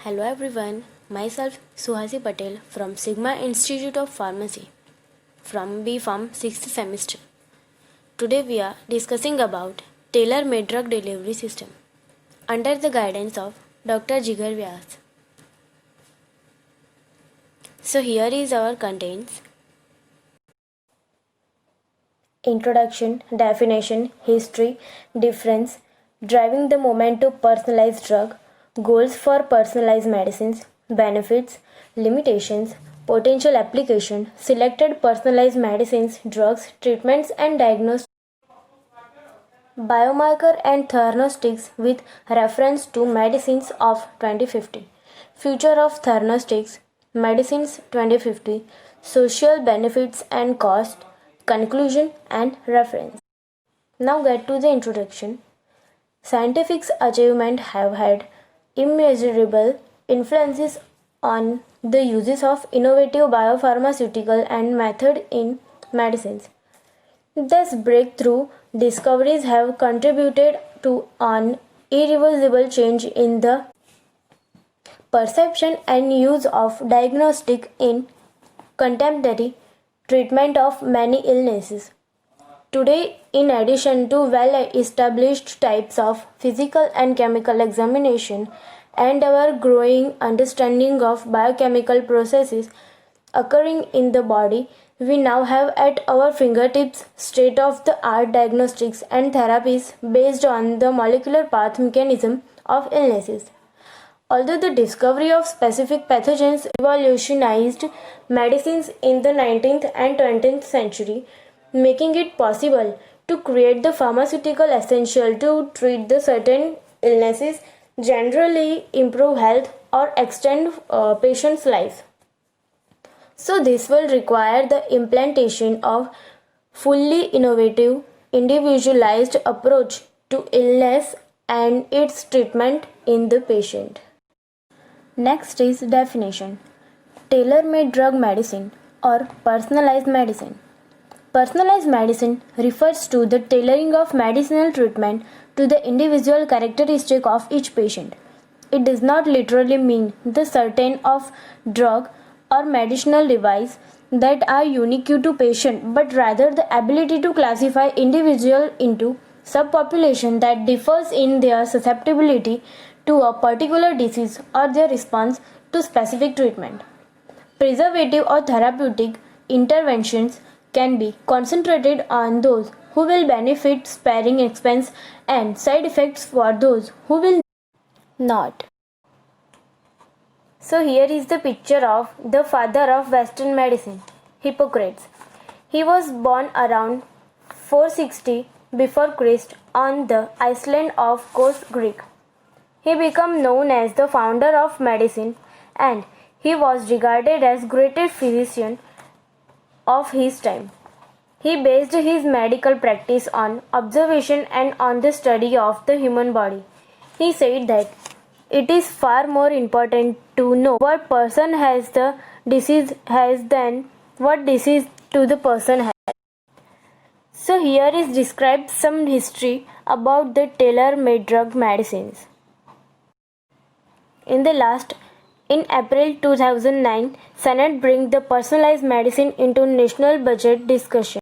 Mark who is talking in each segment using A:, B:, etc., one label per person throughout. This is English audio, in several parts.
A: Hello everyone, myself Suhasi Patel from Sigma Institute of Pharmacy from B Pharm 6th semester. Today we are discussing about tailor-made drug delivery system under the guidance of Dr. Jigar Vyas. So here is our contents. Introduction, definition, history, difference, driving the movement to personalized drug, goals for personalized medicines, benefits, limitations, potential application, selected personalized medicines, drugs, treatments and diagnostics, biomarker and diagnostics with reference to medicines of 2050, future of diagnostics, medicines 2050, social benefits and cost, conclusion and reference. Now get to the introduction. Scientific achievements have had immeasurable influences on the uses of innovative biopharmaceutical and method in medicines. These breakthrough discoveries have contributed to an irreversible change in the perception and use of diagnostic in contemporary treatment of many illnesses. Today, in addition to well-established types of physical and chemical examination and our growing understanding of biochemical processes occurring in the body, we now have at our fingertips state-of-the-art diagnostics and therapies based on the molecular path mechanism of illnesses. Although the discovery of specific pathogens revolutionized medicines in the 19th and 20th century, making it possible to create the pharmaceutical essential to treat the certain illnesses, generally improve health or extend patient's life. So this will require the implantation of fully innovative, individualized approach to illness and its treatment in the patient. Next is definition. Tailor-made drug medicine or personalized medicine. Personalized medicine refers to the tailoring of medicinal treatment to the individual characteristic of each patient. It does not literally mean the certain of drug or medicinal device that are unique to patient, but rather the ability to classify individual into subpopulation that differs in their susceptibility to a particular disease or their response to specific treatment. Preservative or therapeutic interventions can be concentrated on those who will benefit, sparing expense and side effects for those who will not. So here is the picture of the father of Western medicine, Hippocrates. He was born around 460 before Christ on the island of Kos, Greece. He became known as the founder of medicine and he was regarded as greatest physician of his time. He based his medical practice on observation and on the study of the human body. He said that it is far more important to know what person has the disease has than what disease to the person has. So here is described some history about the tailor-made drug medicines. In April 2009, Senate bring the personalized medicine into national budget discussion.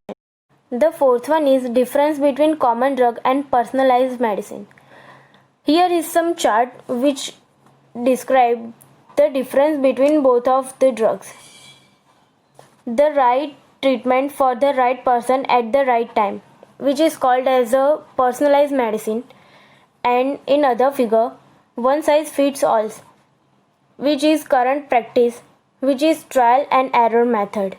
A: The fourth one is difference between common drug and personalized medicine. Here is some chart which describe the difference between both of the drugs. The right treatment for the right person at the right time, which is called as a personalized medicine, and in other figure, one size fits all, which is current practice, which is trial and error method.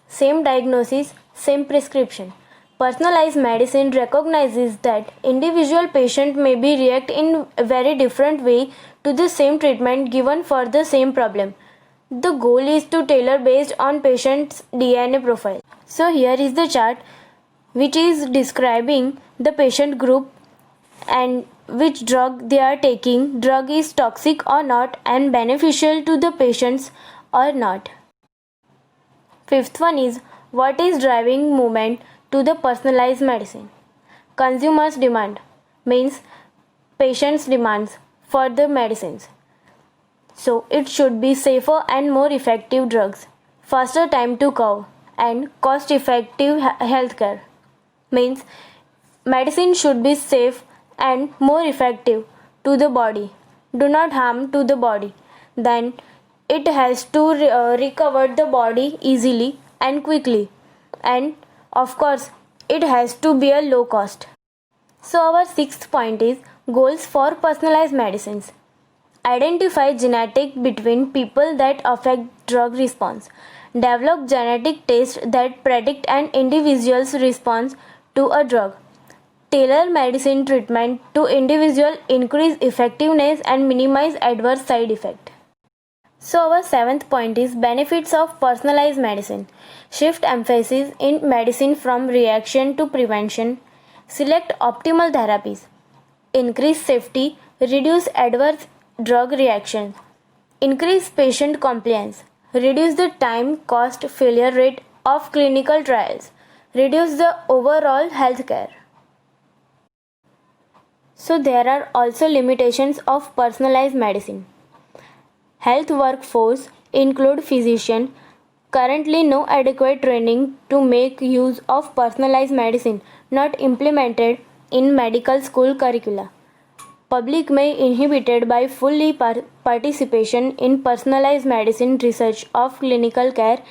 A: Same diagnosis, same prescription. Personalized medicine recognizes that individual patient may be react in a very different way to the same treatment given for the same problem. The goal is to tailor based on patient's DNA profile. So here is the chart which is describing the patient group and which drug they are taking, drug is toxic or not and beneficial to the patients or not. Fifth one is what is driving movement to the personalized medicine. Consumers demand means patients demands for the medicines. So it should be safer and more effective drugs, faster time to curve, and cost effective healthcare. Means medicine should be safe and more effective to the body, do not harm to the body. Then it has to recover the body easily and quickly, and of course it has to be a low cost. So our sixth point is goals for personalized medicines. Identify genetic between people that affect drug response. Develop genetic tests that predict an individual's response to a drug. Tailor medicine treatment to individual, increase effectiveness and minimize adverse side effect. So our seventh point is benefits of personalized medicine. Shift emphasis in medicine from reaction to prevention. Select optimal therapies. Increase safety, reduce adverse drug reactions. Increase patient compliance. Reduce the time, cost, failure rate of clinical trials. Reduce the overall healthcare. So there are also limitations of personalized medicine. Health workforce include physician. Currently no adequate training to make use of personalized medicine, not implemented in medical school curricula. Public may inhibited by fully participation in personalized medicine research of clinical care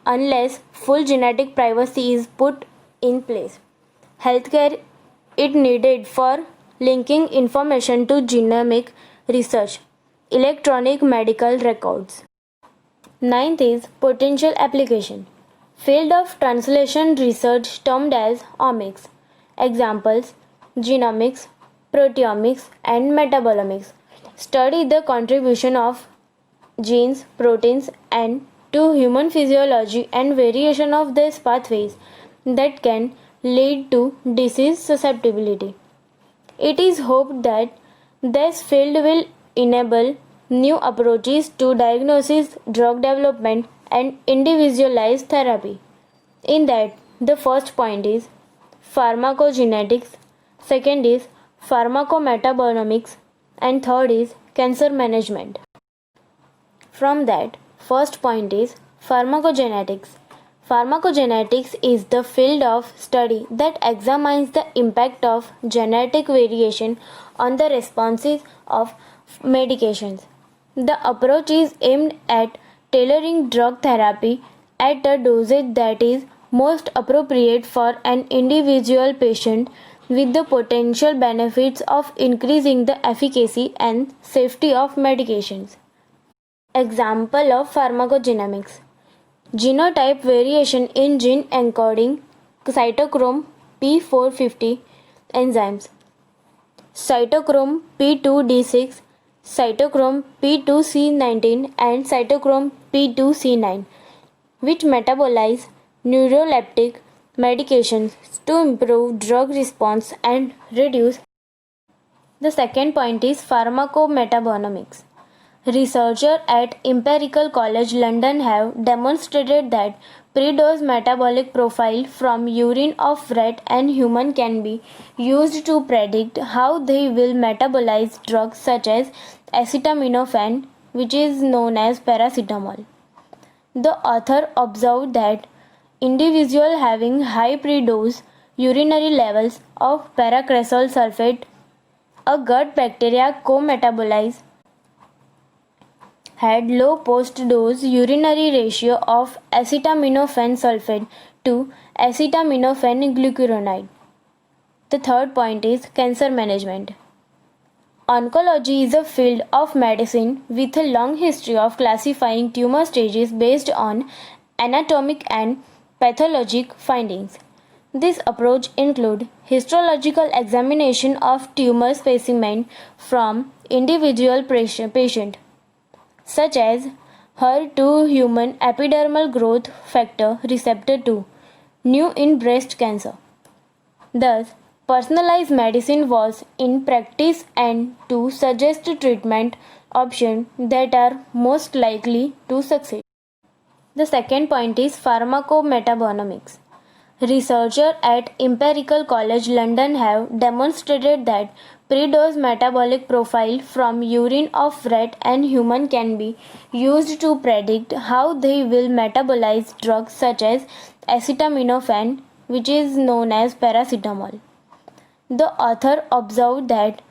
A: unless full genetic privacy is put in place. Healthcare is needed for linking information to genomic research, electronic medical records. Ninth is potential application. Field of translation research termed as omics. Examples: genomics, proteomics, and metabolomics. Study the contribution of genes, proteins, and to human physiology and variation of these pathways that can lead to disease susceptibility. It is hoped that this field will enable new approaches to diagnosis, drug development, and individualized therapy. In that, the first point is pharmacogenetics, second is pharmacometabolomics, and third is cancer management. From that, first point is pharmacogenetics. Pharmacogenetics is the field of study that examines the impact of genetic variation on the responses of medications. The approach is aimed at tailoring drug therapy at a dosage that is most appropriate for an individual patient with the potential benefits of increasing the efficacy and safety of medications. Example of pharmacogenomics: genotype variation in gene encoding cytochrome P450 enzymes, cytochrome P2D6, cytochrome P2C19, and cytochrome P2C9, which metabolize neuroleptic medications to improve drug response and reduce. The second point is pharmacometabolomics. Researchers at Imperial College London have demonstrated that pre-dose metabolic profile from urine of rat and human can be used to predict how they will metabolize drugs such as acetaminophen, which is known as paracetamol. The author observed that individuals having high pre-dose urinary levels of paracresol sulfate, a gut bacteria co-metabolize, had low post-dose urinary ratio of acetaminophen sulfate to acetaminophen glucuronide. The third point is cancer management. Oncology is a field of medicine with a long history of classifying tumor stages based on anatomic and pathologic findings. This approach includes histological examination of tumor specimen from individual patient, such as HER2 human epidermal growth factor receptor 2, new in breast cancer. Thus, personalized medicine was in practice and to suggest treatment options that are most likely to succeed. The second point is pharmacometabolomics. Researchers at Imperial College London have demonstrated that Pre-dose metabolic profile from urine of rat and human can be used to predict how they will metabolize drugs such as acetaminophen, which is known as paracetamol. The author observed that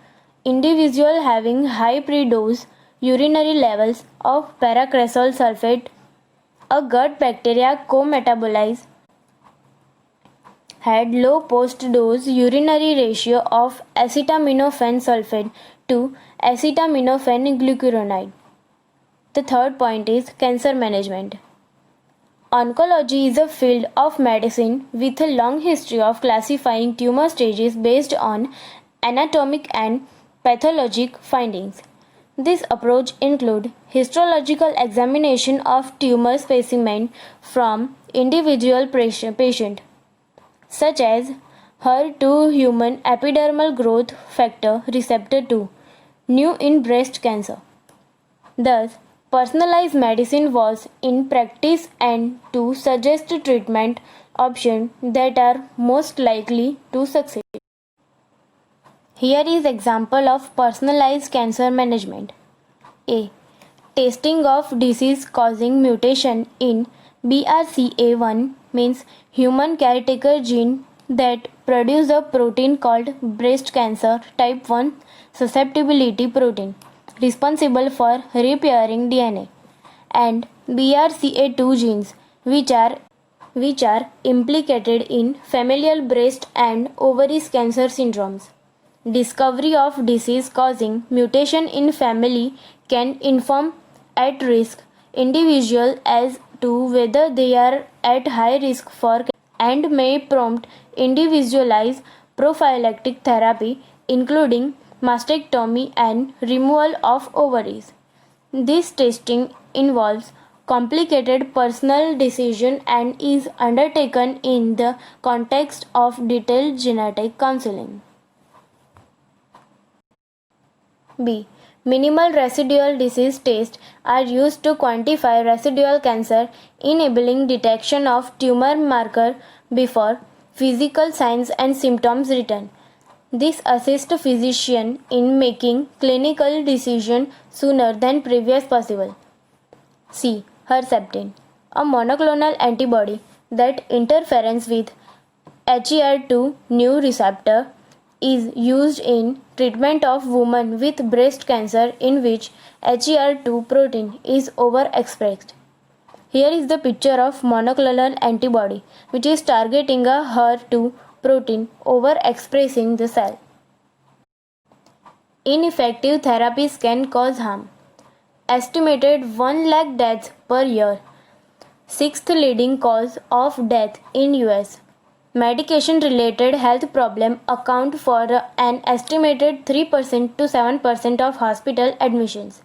A: individuals having high pre-dose urinary levels of paracresol sulfate, a gut bacteria co-metabolize, had low post-dose urinary ratio of acetaminophen sulfate to acetaminophen glucuronide. The third point is cancer management. Oncology is a field of medicine with a long history of classifying tumor stages based on anatomic and pathologic findings. This approach includes histological examination of tumor specimen from individual patient, such as HER2 human epidermal growth factor receptor 2, new in breast cancer. Thus, personalized medicine was in practice and to suggest treatment options that are most likely to succeed. Here is example of personalized cancer management. A. Testing of disease causing mutation in BRCA1 means human caretaker gene that produce a protein called breast cancer type 1 susceptibility protein responsible for repairing DNA, and BRCA2 genes which are implicated in familial breast and ovaries cancer syndromes. Discovery of disease causing mutation in family can inform at risk individual as to whether they are at high risk for cancer and may prompt individualized prophylactic therapy including mastectomy and removal of ovaries. This testing involves complicated personal decision and is undertaken in the context of detailed genetic counseling. B. Minimal residual disease tests are used to quantify residual cancer, enabling detection of tumor marker before physical signs and symptoms return. This assists physicians in making clinical decisions sooner than previously possible. C. Herceptin, a monoclonal antibody that interferes with HER2 new receptor, is used in treatment of women with breast cancer in which HER2 protein is overexpressed. Here is the picture of monoclonal antibody which is targeting a HER2 protein overexpressing the cell. Ineffective therapies can cause harm. Estimated 1 lakh deaths per year. Sixth leading cause of death in US. Medication related health problems account for an estimated 3% to 7% of hospital admissions.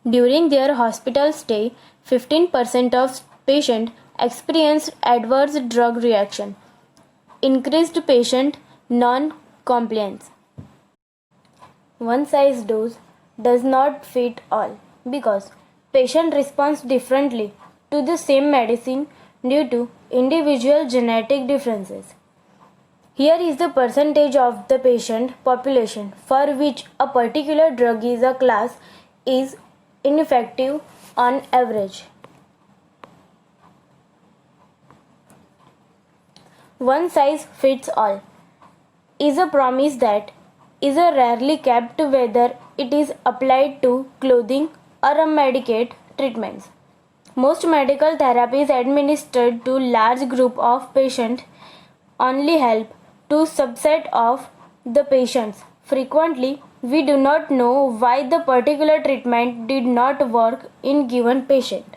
A: During their hospital stay, 15% of patients experienced adverse drug reaction, increased patient non-compliance. One size dose does not fit all because patient responds differently to the same medicine due to individual genetic differences. Here is the percentage of the patient population for which a particular drug is a class is ineffective on average. One size fits all is a promise that is a rarely kept whether it is applied to clothing or a Medicaid treatments. Most medical therapies administered to large group of patients only help to subset of the patients. Frequently, we do not know why the particular treatment did not work in given patient.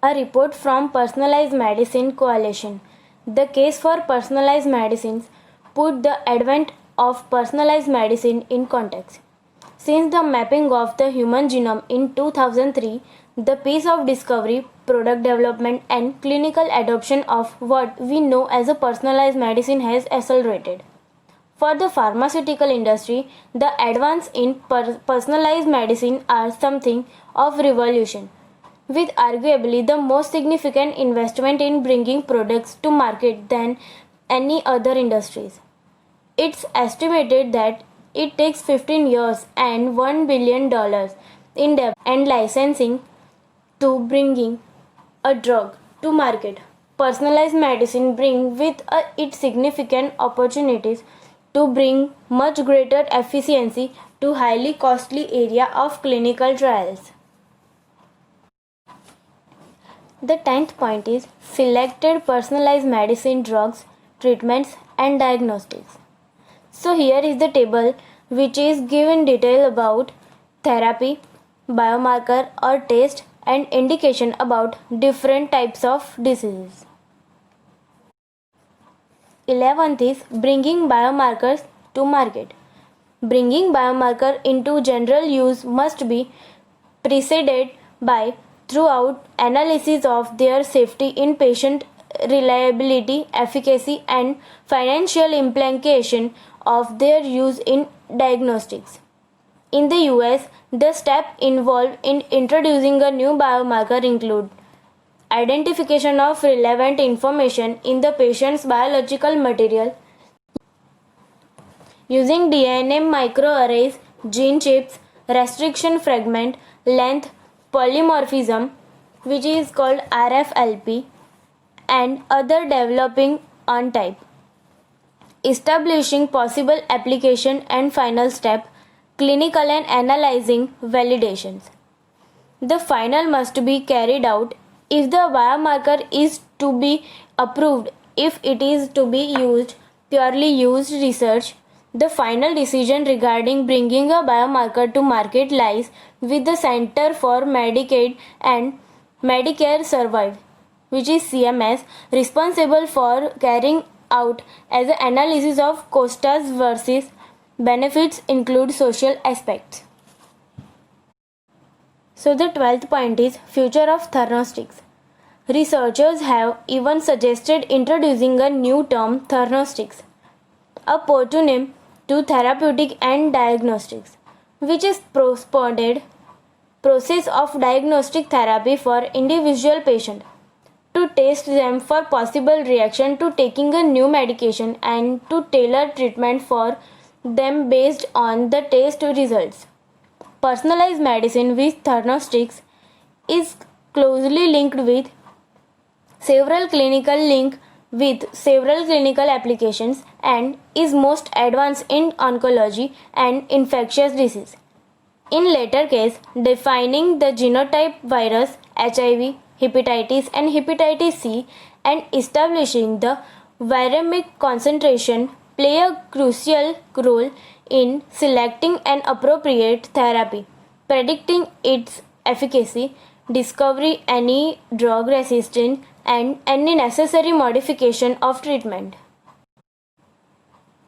A: A report from Personalized Medicine Coalition. The case for personalized medicines put the advent of personalized medicine in context. Since the mapping of the human genome in 2003, the pace of discovery, product development, and clinical adoption of what we know as a personalized medicine has accelerated. For the pharmaceutical industry, the advances in personalized medicine are something of revolution, with arguably the most significant investment in bringing products to market than any other industries. It's estimated that it takes 15 years and $1 billion in development and licensing to bringing a drug to market. Personalized medicine brings with it significant opportunities to bring much greater efficiency to highly costly area of clinical trials. The 10th point is selected personalized medicine drugs, treatments and diagnostics. So here is the table which is given detail about therapy, biomarker or test and indication about different types of diseases. 11th is bringing biomarkers to market. Bringing biomarker into general use must be preceded by throughout analysis of their safety in patient reliability, efficacy and financial implication of their use in diagnostics. In the US, the steps involved in introducing a new biomarker include identification of relevant information in the patient's biological material, using DNA microarrays, gene chips, restriction fragment, length, polymorphism, which is called RFLP, and other developing on type. Establishing possible application and final step, clinical and analyzing validations. The final must be carried out if the biomarker is to be approved, if it is to be used, purely used research. The final decision regarding bringing a biomarker to market lies with the Center for Medicaid and Medicare Services, which is CMS, responsible for carrying out as an analysis of costs versus benefits include social aspects. So the 12th point is future of theranostics. Researchers have even suggested introducing a new term, theranostics, a portonym to therapeutic and diagnostics, which is postponed process of diagnostic therapy for individual patient to test them for possible reaction to taking a new medication and to tailor treatment for them based on the test results. Personalized medicine with theranostics is closely linked with several clinical applications and is most advanced in oncology and infectious disease. In later case, defining the genotype virus, HIV, hepatitis and hepatitis C and establishing the viremic concentration play a crucial role in selecting an appropriate therapy, predicting its efficacy, discovery any drug resistance and any necessary modification of treatment.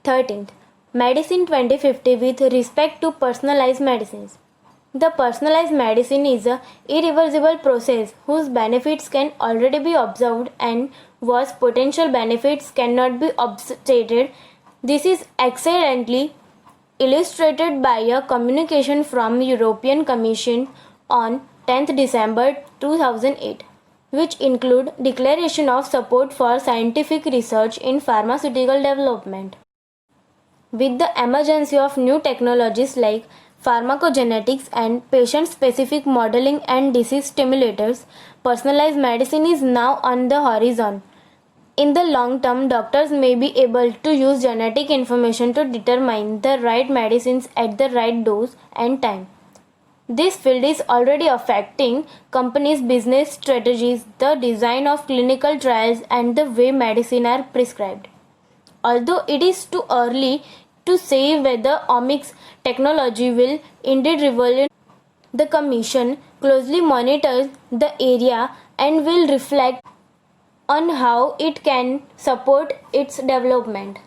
A: 13th. Medicine 2050 with respect to personalized medicines. The personalized medicine is a irreversible process whose benefits can already be observed and whose potential benefits cannot be obfuscated. This is excellently illustrated by a communication from European Commission on 10th December 2008, which include declaration of support for scientific research in pharmaceutical development. With the emergence of new technologies like pharmacogenetics and patient-specific modeling and disease stimulators, personalized medicine is now on the horizon. In the long term, doctors may be able to use genetic information to determine the right medicines at the right dose and time. This field is already affecting companies' business strategies, the design of clinical trials, and the way medicine are prescribed. Although it is too early to say whether omics technology will indeed revolutionize, the Commission closely monitors the area and will reflect on how it can support its development.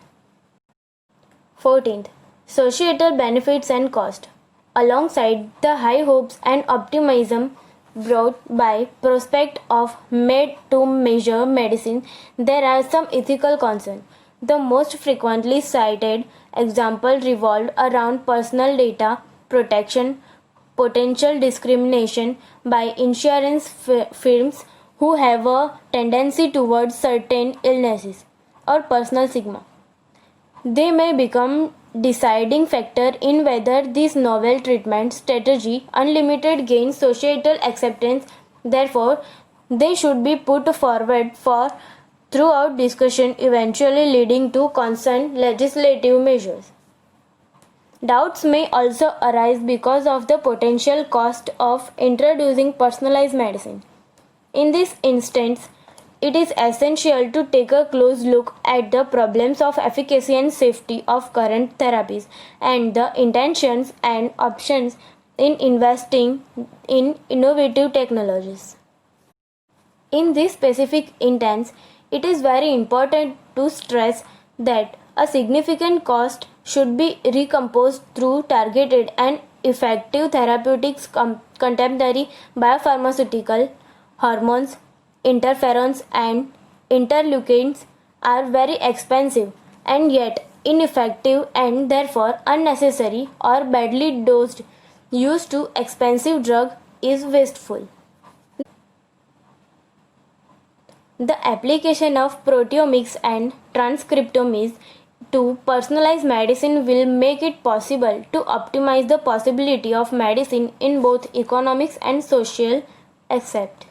A: 14th. Societal benefits and cost. Alongside the high hopes and optimism brought by prospect of made-to-measure medicine, there are some ethical concerns. The most frequently cited examples revolve around personal data protection, potential discrimination by insurance firms who have a tendency towards certain illnesses, or personal stigma. They may become deciding factor in whether this novel treatment strategy unlimited gains societal acceptance. Therefore, they should be put forward for throughout discussion, eventually leading to constant legislative measures. Doubts may also arise because of the potential cost of introducing personalized medicine. In this instance, it is essential to take a close look at the problems of efficacy and safety of current therapies and the intentions and options in investing in innovative technologies. In this specific instance, it is very important to stress that a significant cost should be recomposed through targeted and effective therapeutics. Contemporary biopharmaceutical hormones, interferons, and interleukins are very expensive and yet ineffective and therefore unnecessary or badly dosed use to expensive drug is wasteful. The application of proteomics and transcriptomics to personalized medicine will make it possible to optimize the possibility of medicine in both economics and social aspect.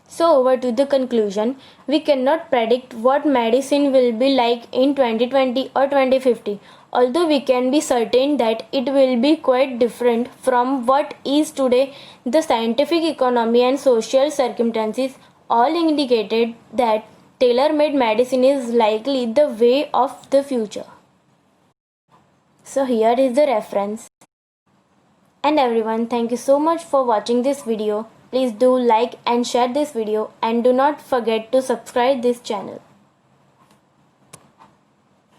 A: So, over to the conclusion, we cannot predict what medicine will be like in 2020 or 2050, although we can be certain that it will be quite different from what is today. The scientific, economy, and social circumstances all indicated that tailor made medicine is likely the way of the future. So, here is the reference. And everyone, thank you so much for watching this video. Please do like and share this video and do not forget to subscribe this channel.